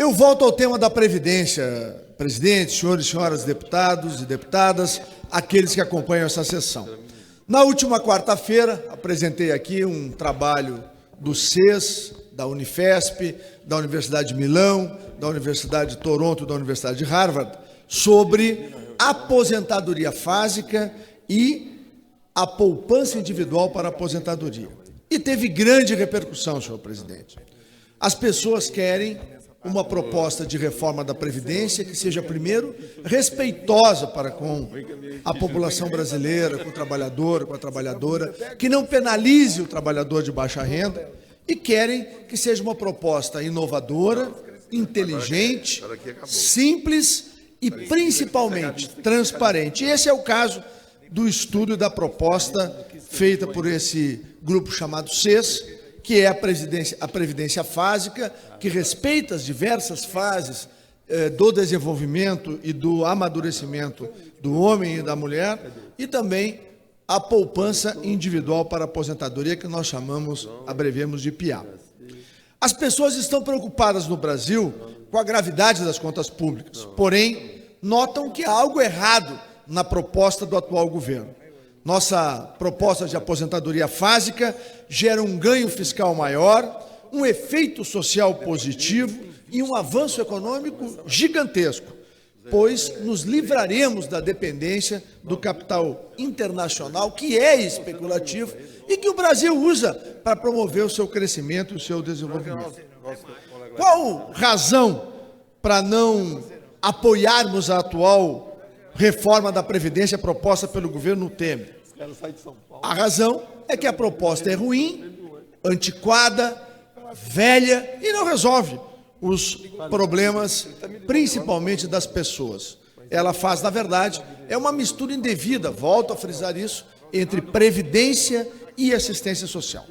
Eu volto ao tema da Previdência, presidente, senhores e senhoras deputados e deputadas, aqueles que acompanham essa sessão. Na última quarta-feira, apresentei aqui um trabalho do CES, da Unifesp, da Universidade de Milão, da Universidade de Toronto, da Universidade de Harvard, sobre aposentadoria fásica e a poupança individual para a aposentadoria. E teve grande repercussão, senhor presidente. As pessoas querem uma proposta de reforma da Previdência que seja, primeiro, respeitosa para com a população brasileira, com o trabalhador, com a trabalhadora, que não penalize o trabalhador de baixa renda, e querem que seja uma proposta inovadora, inteligente, simples e, principalmente, transparente. E esse é o caso do estudo e da proposta feita por esse grupo chamado CES, que é a Previdência Fásica, que respeita as diversas fases do desenvolvimento e do amadurecimento do homem e da mulher, e também a poupança individual para a aposentadoria, que nós abreviamos de PIA. As pessoas estão preocupadas no Brasil com a gravidade das contas públicas, porém, notam que há algo errado na proposta do atual governo. Nossa proposta de aposentadoria fásica gera um ganho fiscal maior, um efeito social positivo e um avanço econômico gigantesco, pois nos livraremos da dependência do capital internacional, que é especulativo e que o Brasil usa para promover o seu crescimento e o seu desenvolvimento. Qual razão para não apoiarmos a atual reforma da Previdência proposta pelo governo Temer? A razão é que a proposta é ruim, antiquada, velha e não resolve os problemas, principalmente das pessoas. Ela faz, na verdade, é uma mistura indevida, volto a frisar isso, entre previdência e assistência social.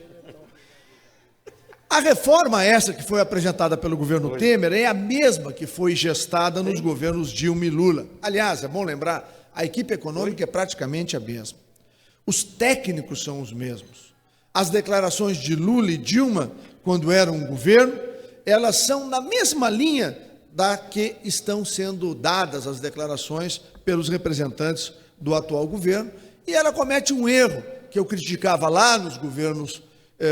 A reforma essa que foi apresentada pelo governo Temer é a mesma que foi gestada nos governos Dilma e Lula. Aliás, é bom lembrar, a equipe econômica é praticamente a mesma. Os técnicos são os mesmos. As declarações de Lula e Dilma, quando eram um governo, elas são na mesma linha da que estão sendo dadas as declarações pelos representantes do atual governo, e ela comete um erro que eu criticava lá nos governos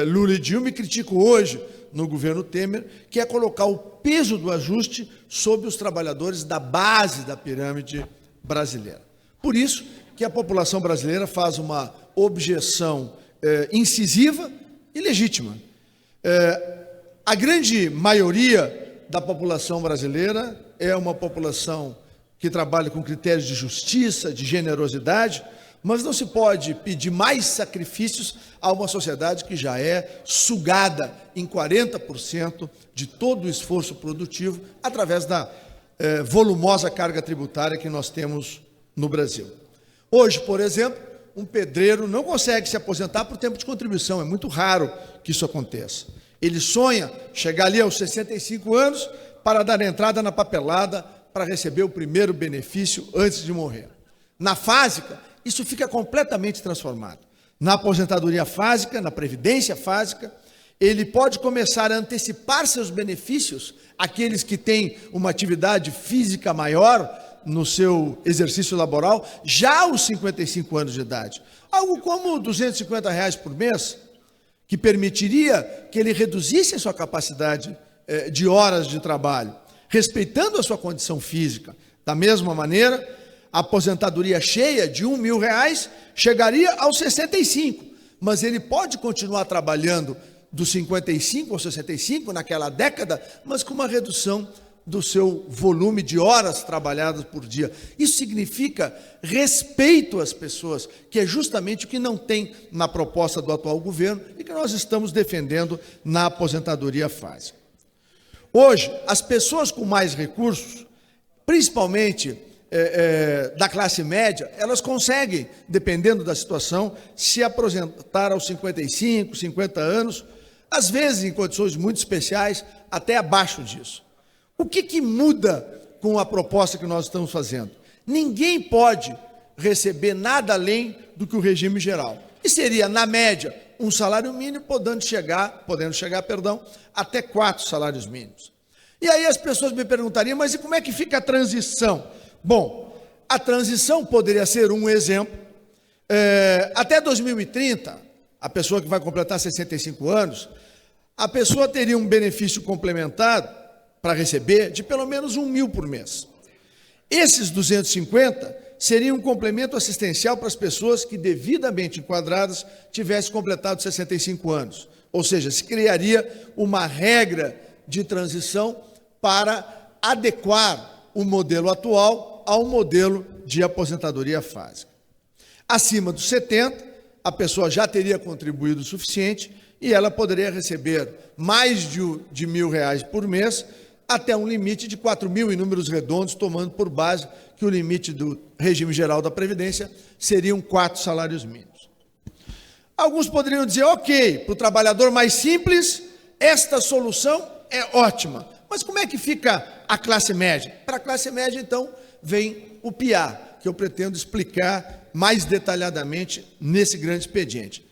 Lula e Dilma e critico hoje no governo Temer, que é colocar o peso do ajuste sobre os trabalhadores da base da pirâmide brasileira. Por isso que a população brasileira faz uma objeção incisiva e legítima. A grande maioria da população brasileira é uma população que trabalha com critérios de justiça, de generosidade, mas não se pode pedir mais sacrifícios a uma sociedade que já é sugada em 40% de todo o esforço produtivo através da volumosa carga tributária que nós temos no Brasil. Hoje, por exemplo, um pedreiro não consegue se aposentar por tempo de contribuição, é muito raro que isso aconteça. Ele sonha chegar ali aos 65 anos para dar entrada na papelada para receber o primeiro benefício antes de morrer. Na fásica, isso fica completamente transformado. Na aposentadoria fásica, na previdência fásica, ele pode começar a antecipar seus benefícios, aqueles que têm uma atividade física maior no seu exercício laboral, já aos 55 anos de idade. Algo como R$ 250 por mês, que permitiria que ele reduzisse a sua capacidade de horas de trabalho, respeitando a sua condição física. Da mesma maneira, a aposentadoria cheia de R$1.000 chegaria aos 65, mas ele pode continuar trabalhando dos 55 aos 65 naquela década, mas com uma redução do seu volume de horas trabalhadas por dia. Isso significa respeito às pessoas, que é justamente o que não tem na proposta do atual governo e que nós estamos defendendo na aposentadoria fásica. Hoje, as pessoas com mais recursos, principalmente da classe média, elas conseguem, dependendo da situação, se aposentar aos 55, 50 anos, às vezes em condições muito especiais, até abaixo disso. O que muda com a proposta que nós estamos fazendo? Ninguém pode receber nada além do que o regime geral. E seria, na média, um salário mínimo, podendo chegar até 4 salários mínimos. E aí as pessoas me perguntariam, mas e como é que fica a transição? Bom, a transição poderia ser um exemplo. Até 2030, a pessoa que vai completar 65 anos, a pessoa teria um benefício complementar para receber de pelo menos 1 mil por mês. Esses 250 seriam um complemento assistencial para as pessoas que, devidamente enquadradas, tivessem completado 65 anos. Ou seja, se criaria uma regra de transição para adequar o modelo atual ao modelo de aposentadoria fásica. Acima dos 70, a pessoa já teria contribuído o suficiente e ela poderia receber mais de R$1.000 por mês, até um limite de 4 mil em números redondos, tomando por base que o limite do regime geral da Previdência seriam 4 salários mínimos. Alguns poderiam dizer, ok, para o trabalhador mais simples, esta solução é ótima. Mas como é que fica a classe média? Para a classe média, então, vem o PIA, que eu pretendo explicar mais detalhadamente nesse grande expediente.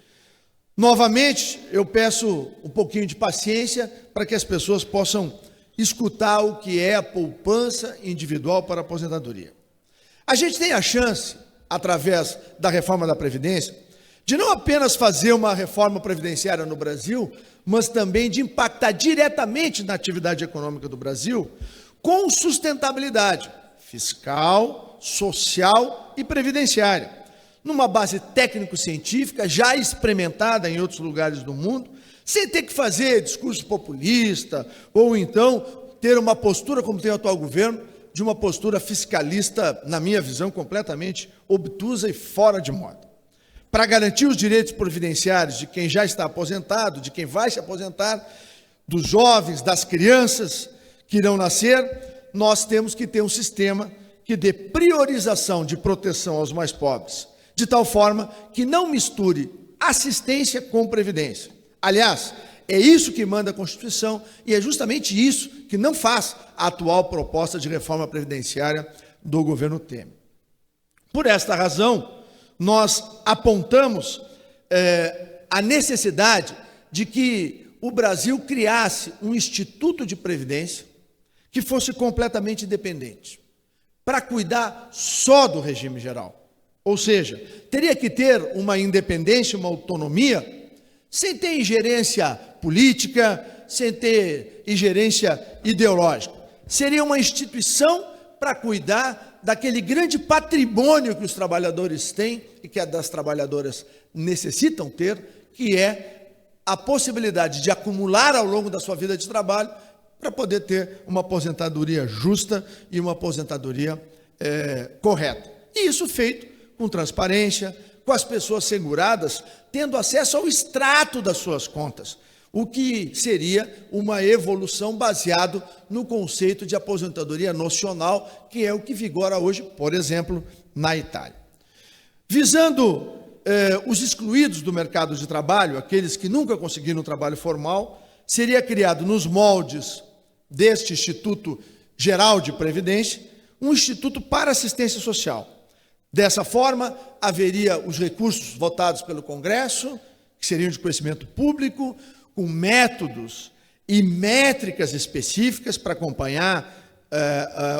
Novamente, eu peço um pouquinho de paciência para que as pessoas possam escutar o que é a poupança individual para a aposentadoria. A gente tem a chance, através da reforma da Previdência, de não apenas fazer uma reforma previdenciária no Brasil, mas também de impactar diretamente na atividade econômica do Brasil com sustentabilidade fiscal, social e previdenciária, numa base técnico-científica já experimentada em outros lugares do mundo, sem ter que fazer discurso populista, ou então ter uma postura, como tem o atual governo, de uma postura fiscalista, na minha visão, completamente obtusa e fora de moda. Para garantir os direitos previdenciários de quem já está aposentado, de quem vai se aposentar, dos jovens, das crianças que irão nascer, nós temos que ter um sistema que dê priorização de proteção aos mais pobres, de tal forma que não misture assistência com previdência. Aliás, é isso que manda a Constituição e é justamente isso que não faz a atual proposta de reforma previdenciária do governo Temer. Por esta razão, nós apontamos a necessidade de que o Brasil criasse um instituto de previdência que fosse completamente independente, para cuidar só do regime geral. Ou seja, teria que ter uma independência, uma autonomia, sem ter ingerência política, sem ter ingerência ideológica. Seria uma instituição para cuidar daquele grande patrimônio que os trabalhadores têm e que as trabalhadoras necessitam ter, que é a possibilidade de acumular ao longo da sua vida de trabalho para poder ter uma aposentadoria justa e uma aposentadoria correta. E isso feito com transparência, com as pessoas seguradas, tendo acesso ao extrato das suas contas, o que seria uma evolução baseado no conceito de aposentadoria nocional, que é o que vigora hoje, por exemplo, na Itália. Visando os excluídos do mercado de trabalho, aqueles que nunca conseguiram um trabalho formal, seria criado nos moldes deste Instituto Geral de Previdência, um instituto para assistência social. Dessa forma, haveria os recursos votados pelo Congresso, que seriam de conhecimento público, com métodos e métricas específicas para acompanhar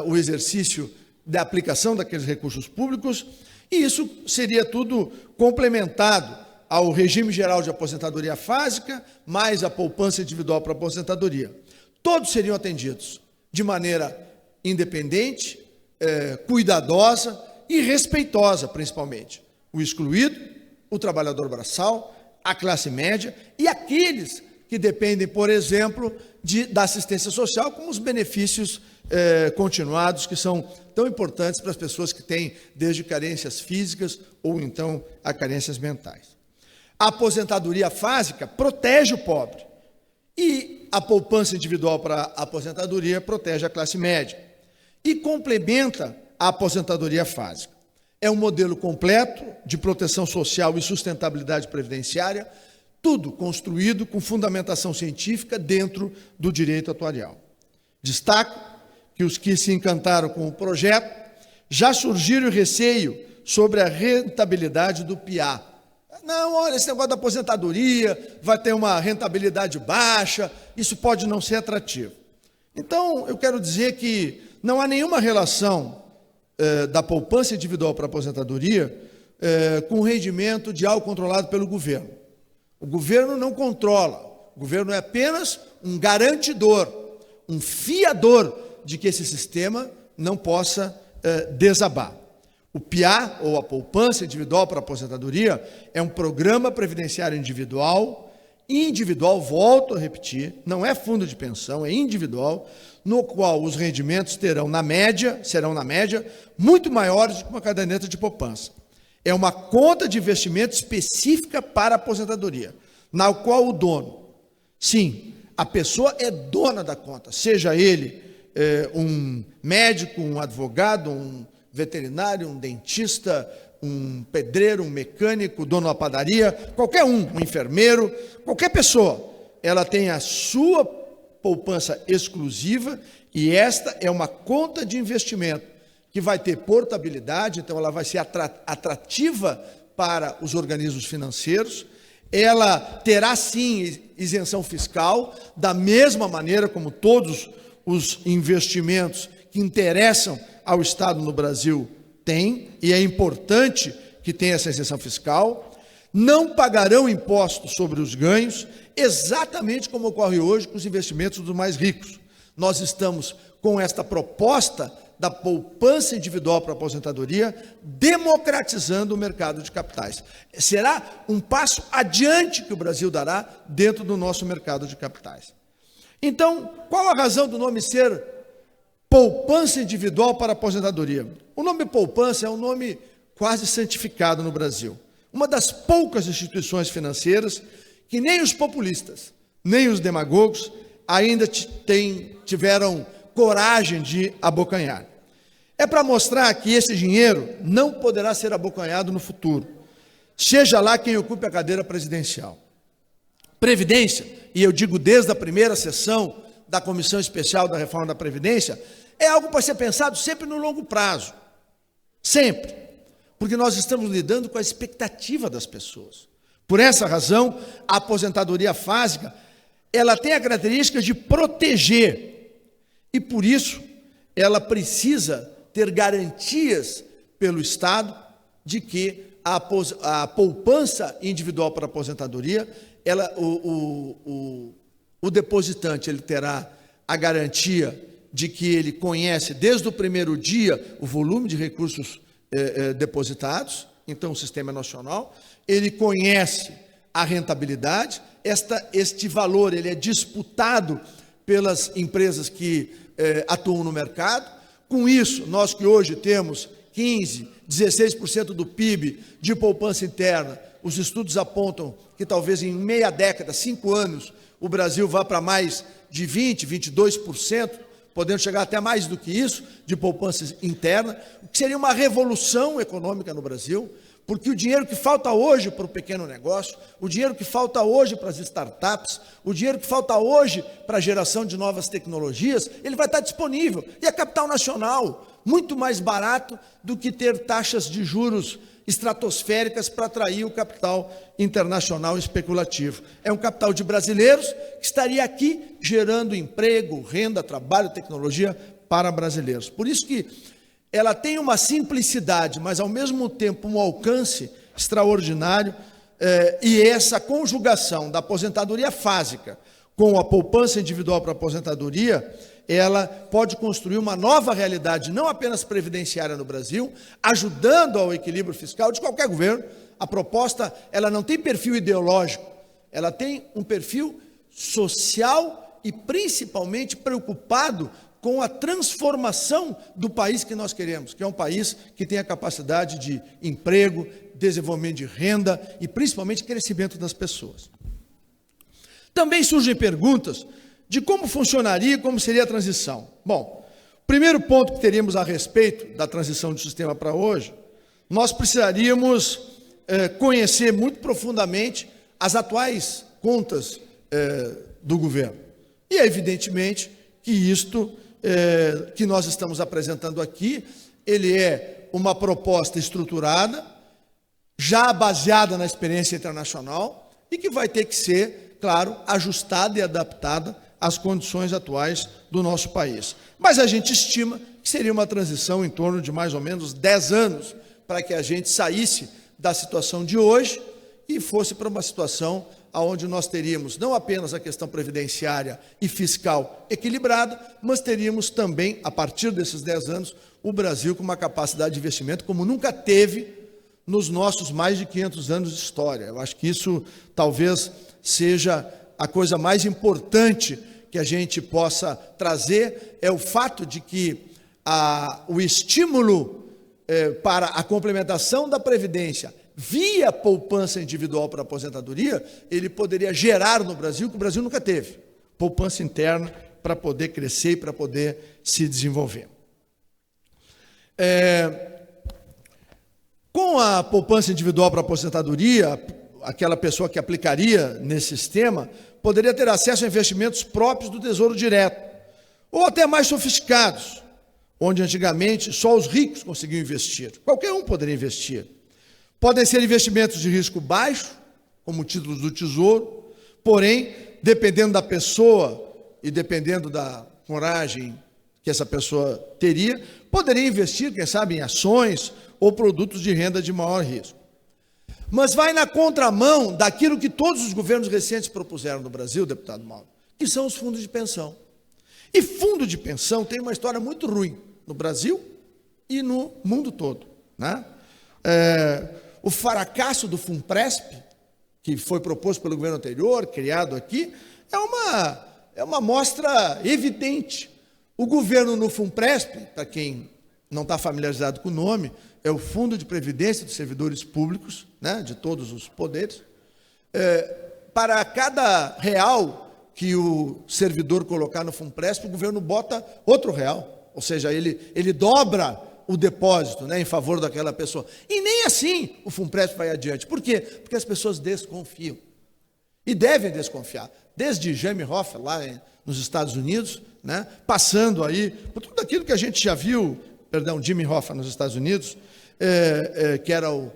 o exercício da aplicação daqueles recursos públicos, e isso seria tudo complementado ao regime geral de aposentadoria básica, mais a poupança individual para aposentadoria. Todos seriam atendidos de maneira independente, cuidadosa e respeitosa, principalmente. O excluído, o trabalhador braçal, a classe média e aqueles que dependem, por exemplo, da assistência social, como os benefícios continuados, que são tão importantes para as pessoas que têm desde carências físicas ou então a carências mentais. A aposentadoria básica protege o pobre e a poupança individual para a aposentadoria protege a classe média e complementa a aposentadoria básica. É um modelo completo de proteção social e sustentabilidade previdenciária, tudo construído com fundamentação científica dentro do direito atuarial. Destaco que os que se encantaram com o projeto já surgiram receio sobre a rentabilidade do PIA. Não, olha, esse negócio da aposentadoria vai ter uma rentabilidade baixa, isso pode não ser atrativo. Então, eu quero dizer que não há nenhuma relação da poupança individual para a aposentadoria com o rendimento de algo controlado pelo governo. O governo não controla, o governo é apenas um garantidor, um fiador de que esse sistema não possa desabar. O PIA, ou a poupança individual para a aposentadoria, é um programa previdenciário individual, volto a repetir, não é fundo de pensão, é individual, no qual os rendimentos serão na média, muito maiores do que uma caderneta de poupança. É uma conta de investimento específica para a aposentadoria, na qual o dono, sim, a pessoa é dona da conta, seja ele um médico, um advogado, um veterinário, um dentista, um pedreiro, um mecânico, dono da padaria, qualquer um enfermeiro, qualquer pessoa, ela tem a sua poupança exclusiva e esta é uma conta de investimento que vai ter portabilidade, então ela vai ser atrativa para os organismos financeiros, ela terá sim isenção fiscal, da mesma maneira como todos os investimentos que interessam ao Estado no Brasil têm, e é importante que tenha essa isenção fiscal, não pagarão impostos sobre os ganhos, exatamente como ocorre hoje com os investimentos dos mais ricos. Nós estamos com esta proposta da poupança individual para a aposentadoria, democratizando o mercado de capitais. Será um passo adiante que o Brasil dará dentro do nosso mercado de capitais. Então, qual a razão do nome ser poupança individual para a aposentadoria? O nome poupança é um nome quase santificado no Brasil. Uma das poucas instituições financeiras que nem os populistas, nem os demagogos ainda tiveram coragem de abocanhar. É para mostrar que esse dinheiro não poderá ser abocanhado no futuro, seja lá quem ocupe a cadeira presidencial. Previdência, e eu digo desde a primeira sessão da Comissão Especial da Reforma da Previdência, é algo para ser pensado sempre no longo prazo, sempre, porque nós estamos lidando com a expectativa das pessoas. Por essa razão, a aposentadoria fásica, ela tem a característica de proteger, e por isso ela precisa ter garantias pelo Estado de que a poupança individual para a aposentadoria, o depositante ele terá a garantia de que ele conhece desde o primeiro dia o volume de recursos depositados, então o sistema é nacional, ele conhece a rentabilidade, este valor ele é disputado pelas empresas que atuam no mercado. Com isso, nós que hoje temos 15%, 16% do PIB de poupança interna, os estudos apontam que talvez em meia década, 5 anos, o Brasil vá para mais de 20%, 22%, podendo chegar até mais do que isso, de poupança interna, o que seria uma revolução econômica no Brasil, porque o dinheiro que falta hoje para o pequeno negócio, o dinheiro que falta hoje para as startups, o dinheiro que falta hoje para a geração de novas tecnologias, ele vai estar disponível. E é capital nacional, muito mais barato do que ter taxas de juros estratosféricas para atrair o capital internacional especulativo. É um capital de brasileiros que estaria aqui gerando emprego, renda, trabalho, tecnologia para brasileiros. Por isso que ela tem uma simplicidade, mas ao mesmo tempo um alcance extraordinário, e essa conjugação da aposentadoria fásica com a poupança individual para a aposentadoria, ela pode construir uma nova realidade, não apenas previdenciária no Brasil, ajudando ao equilíbrio fiscal de qualquer governo. A proposta, ela não tem perfil ideológico, ela tem um perfil social e principalmente preocupado com a transformação do país que nós queremos, que é um país que tem a capacidade de emprego, desenvolvimento de renda e principalmente crescimento das pessoas. Também surgem perguntas de como funcionaria e como seria a transição. Bom, o primeiro ponto que teríamos a respeito da transição do sistema para hoje, nós precisaríamos conhecer muito profundamente as atuais contas do governo. E é evidentemente que isto que nós estamos apresentando aqui, ele é uma proposta estruturada, já baseada na experiência internacional e que vai ter que ser, claro, ajustada e adaptada às condições atuais do nosso país. Mas a gente estima que seria uma transição em torno de mais ou menos 10 anos para que a gente saísse da situação de hoje e fosse para uma situação onde nós teríamos não apenas a questão previdenciária e fiscal equilibrada, mas teríamos também, a partir desses 10 anos, o Brasil com uma capacidade de investimento como nunca teve nos nossos mais de 500 anos de história. Eu acho que isso talvez seja a coisa mais importante que a gente possa trazer, é o fato de que o estímulo para a complementação da Previdência via poupança individual para a aposentadoria, ele poderia gerar no Brasil, que o Brasil nunca teve, poupança interna para poder crescer e para poder se desenvolver. Com a poupança individual para a aposentadoria, aquela pessoa que aplicaria nesse sistema poderia ter acesso a investimentos próprios do Tesouro Direto, ou até mais sofisticados, onde antigamente só os ricos conseguiam investir. Qualquer um poderia investir. Podem ser investimentos de risco baixo, como títulos do Tesouro, porém, dependendo da pessoa e dependendo da coragem que essa pessoa teria, poderia investir, quem sabe, em ações ou produtos de renda de maior risco. Mas vai na contramão daquilo que todos os governos recentes propuseram no Brasil, deputado Mauro, que são os fundos de pensão. E fundo de pensão tem uma história muito ruim no Brasil e no mundo todo, né? O fracasso do FUNPRESP, que foi proposto pelo governo anterior, criado aqui, é uma mostra evidente. O governo no FUNPRESP, para quem não está familiarizado com o nome, é o Fundo de Previdência dos Servidores Públicos, né, de todos os poderes. Para cada real que o servidor colocar no FUNPRESP, o governo bota outro real, ou seja, ele dobra o depósito, né, em favor daquela pessoa. E nem assim o FUNPRESP vai adiante. Por quê? Porque as pessoas desconfiam. E devem desconfiar. Desde Jimmy Hoffa, lá nos Estados Unidos, né, passando aí por tudo aquilo que a gente já viu, Jimmy Hoffa nos Estados Unidos, que era o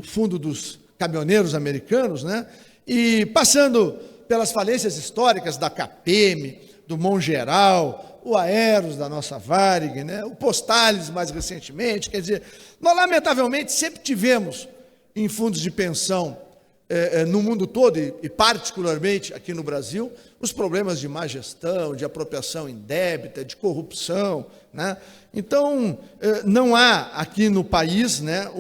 fundo dos caminhoneiros americanos, né, e passando pelas falências históricas da CAPEM, do Mongeral, o Aeros da nossa Varig, né? O Postales mais recentemente. Quer dizer, nós lamentavelmente sempre tivemos em fundos de pensão no mundo todo e particularmente aqui no Brasil, os problemas de má gestão, de apropriação indébita, de corrupção, né? Então, não há aqui no país, né,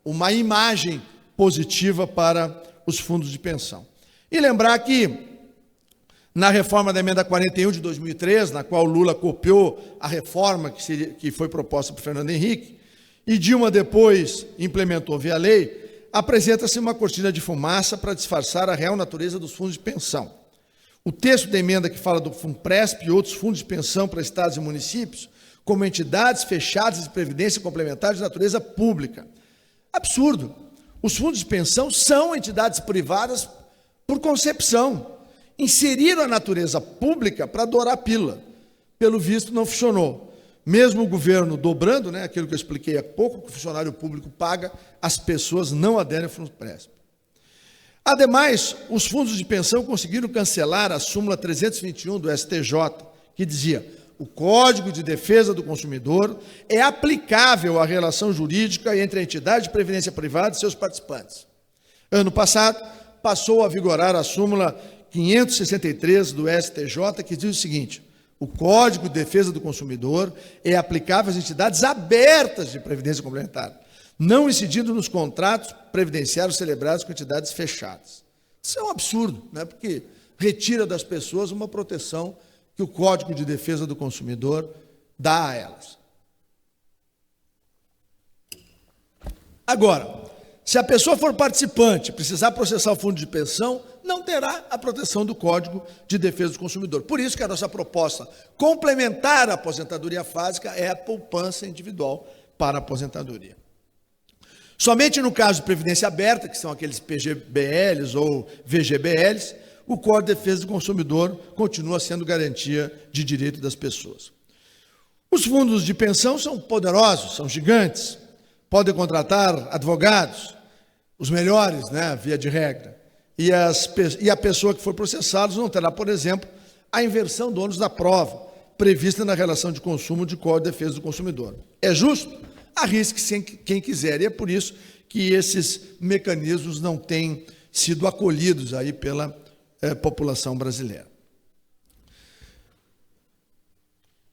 uma imagem positiva para os fundos de pensão. E lembrar que na reforma da emenda 41 de 2003, na qual Lula copiou a reforma que foi proposta por Fernando Henrique, e Dilma depois implementou via lei, apresenta-se uma cortina de fumaça para disfarçar a real natureza dos fundos de pensão. O texto da emenda que fala do FUNPRESP e outros fundos de pensão para estados e municípios, como entidades fechadas de previdência complementar de natureza pública. Absurdo. Os fundos de pensão são entidades privadas por concepção. Inseriram a natureza pública para dourar a pílula. Pelo visto, não funcionou. Mesmo o governo dobrando, né, aquilo que eu expliquei há pouco, que o funcionário público paga, as pessoas não aderem ao FUNPRESP. Ademais, os fundos de pensão conseguiram cancelar a súmula 321 do STJ, que dizia: o Código de Defesa do Consumidor é aplicável à relação jurídica entre a entidade de previdência privada e seus participantes. Ano passado, passou a vigorar a súmula 563 do STJ, que diz o seguinte: o Código de Defesa do Consumidor é aplicável às entidades abertas de previdência complementar, não incidindo nos contratos previdenciários celebrados com entidades fechadas. Isso é um absurdo, né? Porque retira das pessoas uma proteção que o Código de Defesa do Consumidor dá a elas. Agora, se a pessoa for participante, precisar processar o fundo de pensão, não terá a proteção do Código de Defesa do Consumidor. Por isso que a nossa proposta complementar à aposentadoria básica é a poupança individual para a aposentadoria. Somente no caso de previdência aberta, que são aqueles PGBLs ou VGBLs, o Código de Defesa do Consumidor continua sendo garantia de direito das pessoas. Os fundos de pensão são poderosos, são gigantes, podem contratar advogados, os melhores, né, via de regra, e a pessoa que for processada não terá, por exemplo, a inversão do ônus da prova, prevista na relação de consumo de Código de Defesa do Consumidor. É justo? Arrisque quem quiser, e é por isso que esses mecanismos não têm sido acolhidos aí pela população brasileira.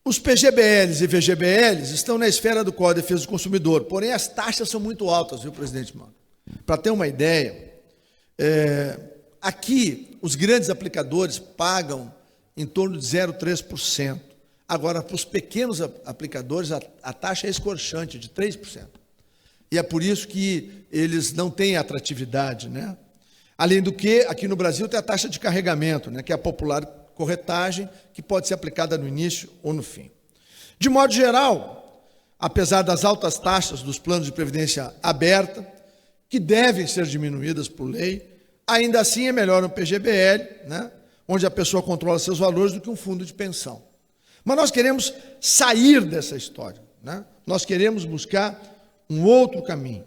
Os PGBLs e VGBLs estão na esfera do Código de Defesa do Consumidor, porém as taxas são muito altas, viu, presidente Mauro? Para ter uma ideia, aqui os grandes aplicadores pagam em torno de 0,3%. Agora, para os pequenos aplicadores, a taxa é escorchante, de 3%. E é por isso que eles não têm atratividade, né? Além do que, aqui no Brasil tem a taxa de carregamento, né, que é a popular corretagem, que pode ser aplicada no início ou no fim. De modo geral, apesar das altas taxas dos planos de previdência aberta, que devem ser diminuídas por lei, ainda assim é melhor um PGBL, né, onde a pessoa controla seus valores, do que um fundo de pensão. Mas nós queremos sair dessa história, né? Nós queremos buscar um outro caminho.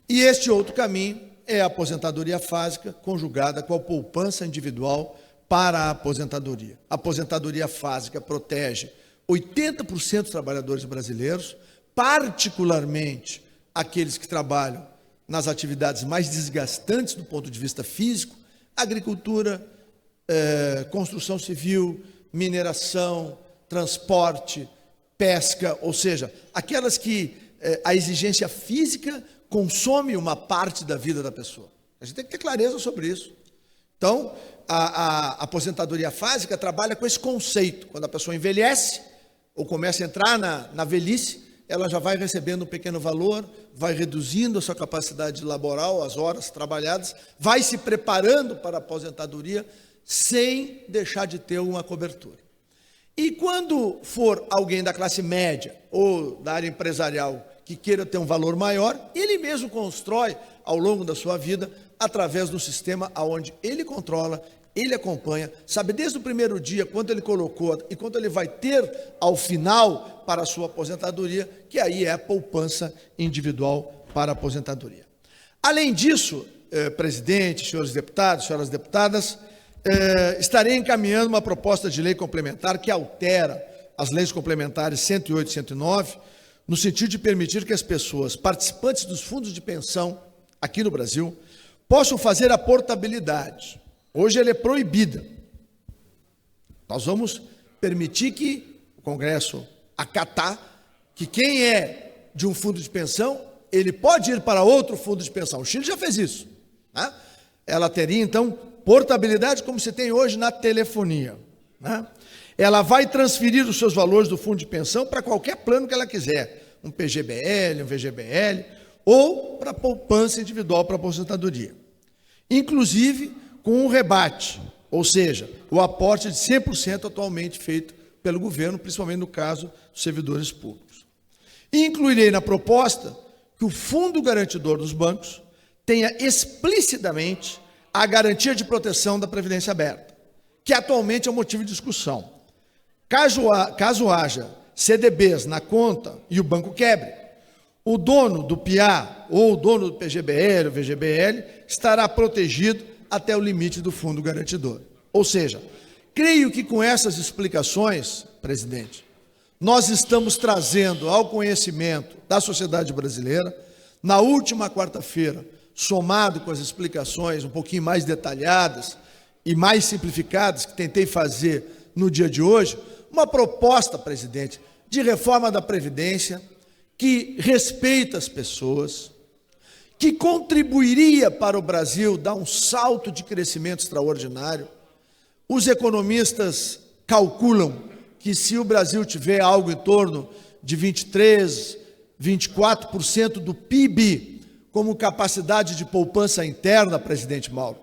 E este outro caminho é a aposentadoria fásica conjugada com a poupança individual para a aposentadoria. A aposentadoria fásica protege 80% dos trabalhadores brasileiros, particularmente aqueles que trabalham nas atividades mais desgastantes do ponto de vista físico, agricultura, construção civil, mineração, transporte, pesca, ou seja, aquelas que a exigência física consome uma parte da vida da pessoa. A gente tem que ter clareza sobre isso. Então, a aposentadoria fásica trabalha com esse conceito. Quando a pessoa envelhece ou começa a entrar na velhice, ela já vai recebendo um pequeno valor, vai reduzindo a sua capacidade laboral, as horas trabalhadas, vai se preparando para a aposentadoria sem deixar de ter uma cobertura. E quando for alguém da classe média ou da área empresarial que queira ter um valor maior, ele mesmo constrói ao longo da sua vida, através do sistema onde ele controla, ele acompanha, sabe desde o primeiro dia quanto ele colocou e quanto ele vai ter ao final para a sua aposentadoria, que aí é a poupança individual para a aposentadoria. Além disso, presidente, senhores deputados, senhoras deputadas, estarei encaminhando uma proposta de lei complementar que altera as leis complementares 108 e 109, no sentido de permitir que as pessoas participantes dos fundos de pensão aqui no Brasil possam fazer a portabilidade. Hoje ela é proibida. Nós vamos permitir que o Congresso acatar que quem é de um fundo de pensão, ele pode ir para outro fundo de pensão. O Chile já fez isso, né? Ela teria, então, portabilidade como se tem hoje na telefonia, né? Ela vai transferir os seus valores do fundo de pensão para qualquer plano que ela quiser, um PGBL, um VGBL, ou para poupança individual para aposentadoria. Inclusive com um rebate, ou seja, o aporte de 100% atualmente feito pelo governo, principalmente no caso dos servidores públicos. E incluirei na proposta que o Fundo Garantidor dos Bancos tenha explicitamente a garantia de proteção da Previdência Aberta, que atualmente é um motivo de discussão. Caso haja CDBs na conta e o banco quebre, o dono do PIA ou o dono do PGBL ou VGBL estará protegido até o limite do fundo garantidor. Ou seja, creio que com essas explicações, presidente, nós estamos trazendo ao conhecimento da sociedade brasileira, na última quarta-feira, somado com as explicações um pouquinho mais detalhadas e mais simplificadas que tentei fazer no dia de hoje, uma proposta, presidente, de reforma da Previdência que respeita as pessoas, que contribuiria para o Brasil dar um salto de crescimento extraordinário. Os economistas calculam que se o Brasil tiver algo em torno de 23%, 24% do PIB como capacidade de poupança interna, presidente Mauro,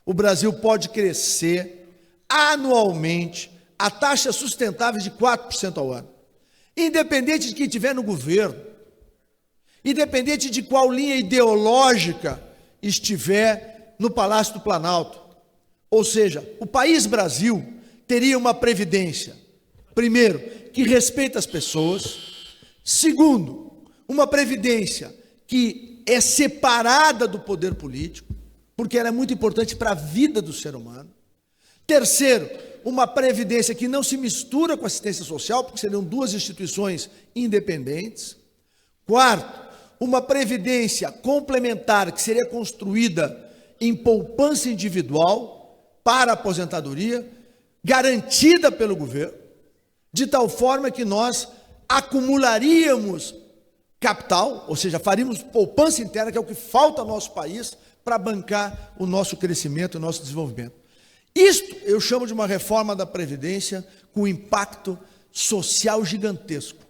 o Brasil pode crescer anualmente a taxa sustentável de 4% ao ano. Independente de quem estiver no governo, independente de qual linha ideológica estiver no Palácio do Planalto. Ou seja, o país Brasil teria uma previdência, primeiro, que respeita as pessoas, segundo, uma previdência que é separada do poder político, porque ela é muito importante para a vida do ser humano. Terceiro, uma previdência que não se mistura com a assistência social, porque seriam duas instituições independentes. Quarto, uma previdência complementar que seria construída em poupança individual para a aposentadoria, garantida pelo governo, de tal forma que nós acumularíamos capital, ou seja, faríamos poupança interna, que é o que falta ao nosso país para bancar o nosso crescimento, o nosso desenvolvimento. Isto eu chamo de uma reforma da Previdência com impacto social gigantesco.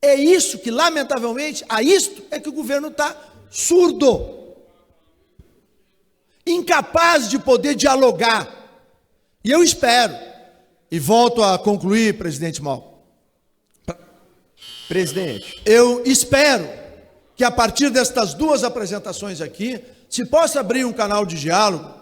É isso que, lamentavelmente, a isto é que o governo está surdo, incapaz de poder dialogar. E eu espero, e volto a concluir, presidente Mauro. Presidente. Eu espero que a partir destas duas apresentações aqui, se possa abrir um canal de diálogo,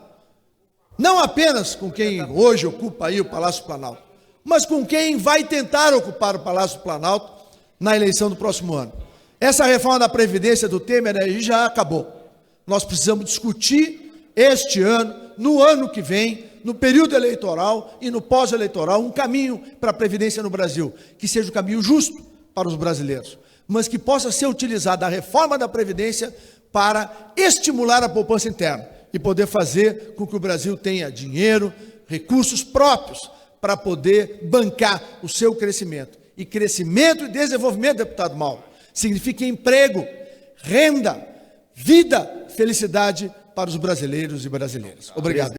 não apenas com quem hoje ocupa aí o Palácio Planalto, mas com quem vai tentar ocupar o Palácio Planalto na eleição do próximo ano. Essa reforma da Previdência do Temer aí já acabou. Nós precisamos discutir este ano, no ano que vem, no período eleitoral e no pós-eleitoral, um caminho para a Previdência no Brasil, que seja um caminho justo para os brasileiros, mas que possa ser utilizada a reforma da Previdência para estimular a poupança interna e poder fazer com que o Brasil tenha dinheiro, recursos próprios para poder bancar o seu crescimento. E crescimento e desenvolvimento, deputado Mauro, significa emprego, renda, vida, felicidade para os brasileiros e brasileiras. Obrigado.